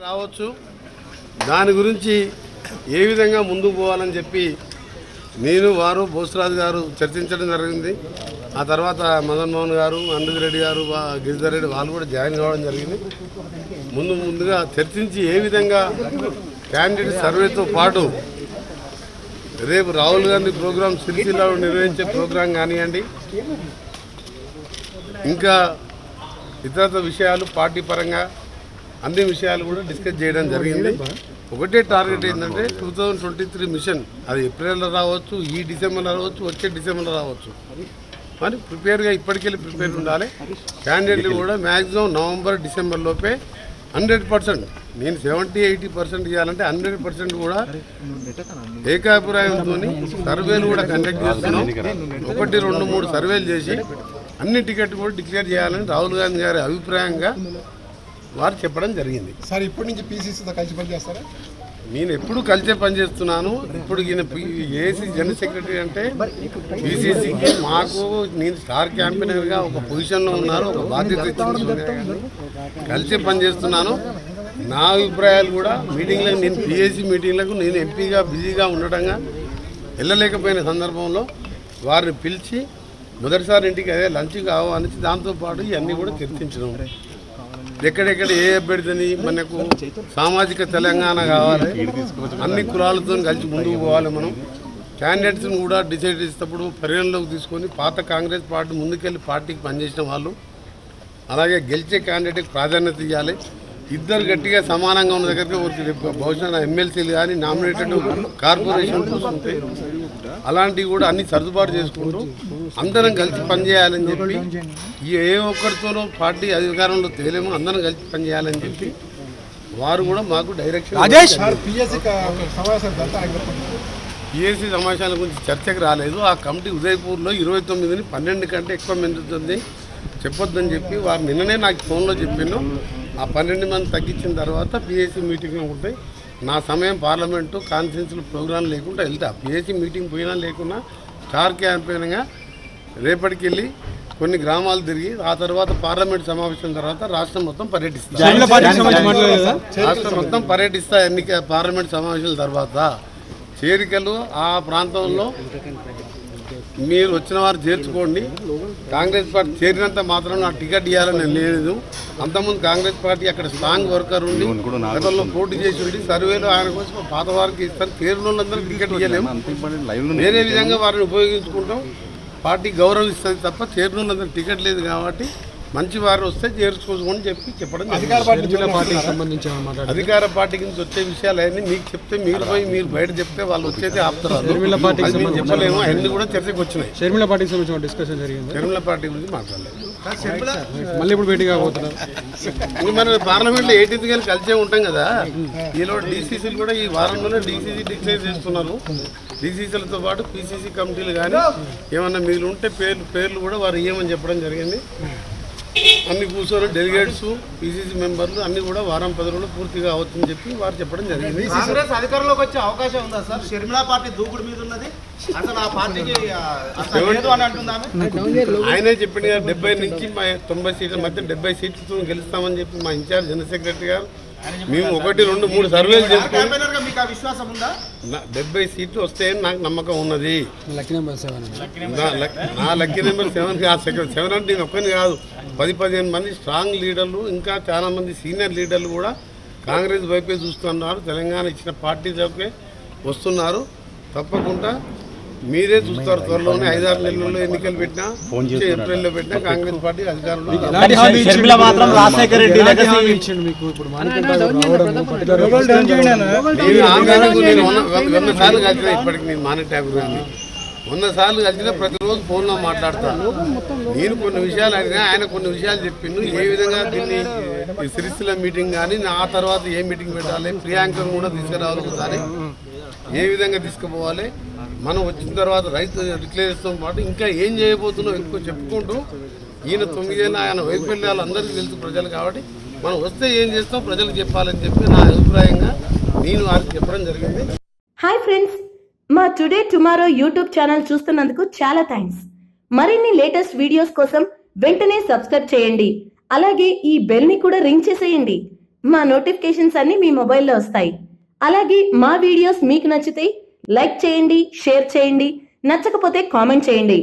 రావచ్చు దాని గురించి ఏ విధంగా ముందుకు పోవాలని చెప్పి నేను వారు బోసరాజు గారు చర్చించడం జరిగింది. ఆ తర్వాత మదన్ మోహన్ గారు, అనిరుద్ రెడ్డి గారు, గిరిధర్ రెడ్డి వాళ్ళు కూడా జాయిన్ కావడం జరిగింది. ముందుగా చర్చించి ఏ విధంగా క్యాండిడేట్ సర్వేతో పాటు రేపు రాహుల్ గాంధీ ప్రోగ్రాం సిరిసిల్లాలో నిర్వహించే ప్రోగ్రాం కానివ్వండి, ఇంకా ఇతర విషయాలు పార్టీ పరంగా అన్ని విషయాలు కూడా డిస్కస్ చేయడం జరిగింది. ఒకటే టార్గెట్ ఏంటంటే 2023 మిషన్, అది ఏప్రిల్లో రావచ్చు, ఈ డిసెంబర్లో రావచ్చు, వచ్చే డిసెంబర్లో రావచ్చు. మరి ప్రిపేర్గా ఇప్పటికెళ్ళి ప్రిపేర్ ఉండాలి. క్యాండిడేట్లు కూడా మ్యాక్సిమం నవంబర్ డిసెంబర్ లోపే 100%, నేను 70-80% ఇవ్వాలంటే 100% కూడా ఏకాభిప్రాయంతో సర్వేలు కూడా కండక్ట్ చేస్తున్నాం. 1, 2, 3 సర్వేలు చేసి అన్ని టికెట్లు కూడా డిక్లేర్ చేయాలని రాహుల్ గాంధీ గారి అభిప్రాయంగా వారు చెప్పడం జరిగింది. సార్ ఇప్పటి నుంచి పీసీసీతో కలిసి పనిచేస్తారా? నేను ఎప్పుడు కలిసే పనిచేస్తున్నాను. ఇప్పుడు ఈయన ఏసీ జనరల్ సెక్రటరీ అంటే పీసీసీకి మాకు నేను స్టార్ క్యాంపెయినర్గా ఒక పొజిషన్లో ఉన్నారు, ఒక బాధ్యత కలిసే పనిచేస్తున్నాను. నా అభిప్రాయాలు కూడా మీటింగ్లకు, నేను పిఎస్సీ మీటింగ్లకు నేను ఎంపీగా బిజీగా ఉండటంగా వెళ్ళలేకపోయిన సందర్భంలో వారిని పిలిచి మొదటిసారి ఇంటికి అదే లంచ్ కావాలని దాంతోపాటు ఇవన్నీ కూడా చర్చించడం, ఎక్కడెక్కడ ఏ అభ్యర్థిని మనకు సామాజిక తెలంగాణ కావాలి, అన్ని కులాలతో కలిసి ముందుకు పోవాలి. మనం క్యాండిడేట్స్ని కూడా డిసైడ్ చేసేటప్పుడు పరిగణలోకి తీసుకొని పాత కాంగ్రెస్ పార్టీ ముందుకెళ్ళి పార్టీకి పనిచేసిన వాళ్ళు, అలాగే గెలిచే క్యాండిడేట్కి ప్రాధాన్యత ఇవ్వాలి. ఇద్దరు గట్టిగా సమానంగా ఉన్న దగ్గరికి బహుశా ఎమ్మెల్సీలు కానీ నామినేటెడ్ కార్పొరేషన్ చూసుకుంటే అలాంటివి కూడా అన్ని సర్దుబాటు చేసుకుంటూ అందరం కలిసి పనిచేయాలని చెప్పి, ఏ ఒక్కరితోనో పార్టీ అధికారంలో తేలేమో అందరం కలిసి పనిచేయాలని చెప్పి వారు కూడా మాకు డైరెక్షన్. పిఎస్సీ సమావేశాల గురించి చర్చకు రాలేదు. ఆ కమిటీ ఉదయపూర్లో 29ని 12 కంటే ఎక్కువ మంది చెప్పొద్దని చెప్పి వారు నిన్ననే నాకు ఫోన్లో చెప్పాను. ఆ 12 మంది తగ్గించిన తర్వాత పిఎస్సీ మీటింగ్లో ఉంటాయి. నా సమయం పార్లమెంటు కాన్ఫరెన్స్లు ప్రోగ్రాం లేకుండా వెళ్తా. పిఎస్సీ మీటింగ్ పోయినా లేకున్నా స్టార్ క్యాంపెయిన్గా రేపటికి వెళ్ళి కొన్ని గ్రామాలు తిరిగి ఆ తర్వాత పార్లమెంట్ సమావేశం తర్వాత రాష్ట్రం మొత్తం పర్యటిస్తా. రాష్ట్రం మొత్తం పర్యటిస్తా. పార్లమెంట్ సమావేశాల తర్వాత చేరికలు ఆ ప్రాంతంలో మీరు వచ్చిన వారు చేర్చుకోండి. కాంగ్రెస్ పార్టీ చేరినంత మాత్రం నాకు టికెట్ ఇవ్వాలని లేదు. అంతకుముందు కాంగ్రెస్ పార్టీ అక్కడ స్ట్రాంగ్ వర్కర్ ఉండి గతంలో పోటీ చేసి ఉండి సర్వేలో ఆయన కోసం పాత వారికి ఇస్తారు. చేరిన వాళ్ళందరూ టికెట్ ఇవ్వలేము. వేరే విధంగా వారిని ఉపయోగించుకుంటాం. పార్టీ గౌరవిస్తుంది తప్ప చేరిన వాళ్ళందరూ టికెట్ లేదు కాబట్టి మంచి వారు వస్తే చేర్చుకోమని చెప్పడం. అధికార పార్టీకి నుంచి వచ్చే విషయాలు అన్నీ మీకు చెప్తే మీరు పోయి మీరు బయట చెప్తే వాళ్ళు వచ్చేది ఆపుతారు. చెప్పలేము. అన్ని కూడా చర్చకు వచ్చినాయి. షర్మిల పార్టీకి సంబంధించిన డిస్కషన్ జరిగింది. షర్మిల పార్టీ గురించి మాట్లాడలేదు. మళ్ళీ ఇప్పుడు భేటీ కాబోతున్నారు. మన పార్లమెంట్లో 18th కానీ కలిసే ఉంటాం కదా. ఈలో డీసీసీలు కూడా ఈ వారంలోనే డీసీసీ డిక్లేర్ చేస్తున్నారు. డీసీసీలతో పాటు పీసీసీ కమిటీలు కానీ ఏమన్నా మిగిలి ఉంటే పేర్లు కూడా వారు ఇవ్వమని చెప్పడం జరిగింది. అన్ని కూర్చొని డెలిగేట్స్, పీసీసీ మెంబర్లు అన్ని కూడా వారం 10 రోజులు పూర్తిగా అవుతుందని చెప్పి వారు చెప్పడం జరిగింది. కాంగ్రెస్ అధికారంలోకి వచ్చే అవకాశం ఉందా సార్? షర్మిల పార్టీ దూకుడు మీద ఉన్నది, అసలు ఆ పార్టీకి ఆయనే చెప్పింది 70 నుంచి 90 సీట్ల మధ్య 70 సీట్లతో గెలుస్తామని చెప్పి మా ఇన్ఛార్జ్ జనరల్ సెక్రటరీ గారు మేము 1, 2, 3 సర్వేలు చేసుకుని 70 సీట్లు వస్తాయని నాకు నమ్మకం ఉన్నది. నా లక్కీ నెంబర్ 7 కాదు. 7 అంటే నేను ఒక్కని కాదు, 10-15 మంది స్ట్రాంగ్ లీడర్లు, ఇంకా చాలా మంది సీనియర్ లీడర్లు కూడా కాంగ్రెస్ వైపే చూస్తున్నారు. తెలంగాణ ఇచ్చిన పార్టీలోకే వస్తున్నారు. తప్పకుండా మీరే చూస్తారు. త్వరలోనే 5-6 నెలల్లో ఎన్నికలు పెట్టినా, ఏప్రిల్లో పెట్టినా కాంగ్రెస్ పార్టీ అధికారంలో. నేను 100 సార్లు కలిసిన, ఇప్పటికి నేను మానేటాకు 100 సార్లు కలిసినా ప్రతిరోజు ఫోన్లో మాట్లాడతాను. నేను కొన్ని విషయాలు అడిగినా ఆయన కొన్ని విషయాలు చెప్పిండు. ఏ విధంగా దీన్ని సిరిసిల్ల మీటింగ్ కానీ ఆ తర్వాత ఏ మీటింగ్ పెట్టాలి, ప్రియాంకను కూడా తీసుకురావాలి, ఒకసారి ఏ విధంగా తీసుకుపోవాలి, మనం వచ్చిన తర్వాత రైతు డిక్లేరేషన్తో పాటు ఇంకా ఏం చేయబోతున్నాం ఎక్కువ చెప్పుకుంటూ ఈయన 9 ఏళ్ళ ఆయన వైఫల్యాలు అందరికీ తెలుసు ప్రజలు కాబట్టి మనం వస్తే ఏం చేస్తాం ప్రజలకు చెప్పాలని చెప్పి నా అభిప్రాయంగా నేను వారికి చెప్పడం జరిగింది. హాయ్ ఫ్రెండ్స్, మా టుడే టుమారో యూట్యూబ్ ఛానల్ చూస్తున్నందుకు చాలా థ్యాంక్స్. మరిన్ని లేటెస్ట్ వీడియోస్ కోసం వెంటనే సబ్స్క్రైబ్ చేయండి. అలాగే ఈ బెల్ ని కూడా రింగ్ చేసేయండి. మా నోటిఫికేషన్స్ అన్ని మీ మొబైల్లో వస్తాయి. అలాగే మా వీడియోస్ మీకు నచ్చితే లైక్ చేయండి, షేర్ చేయండి, నచ్చకపోతే కామెంట్ చేయండి.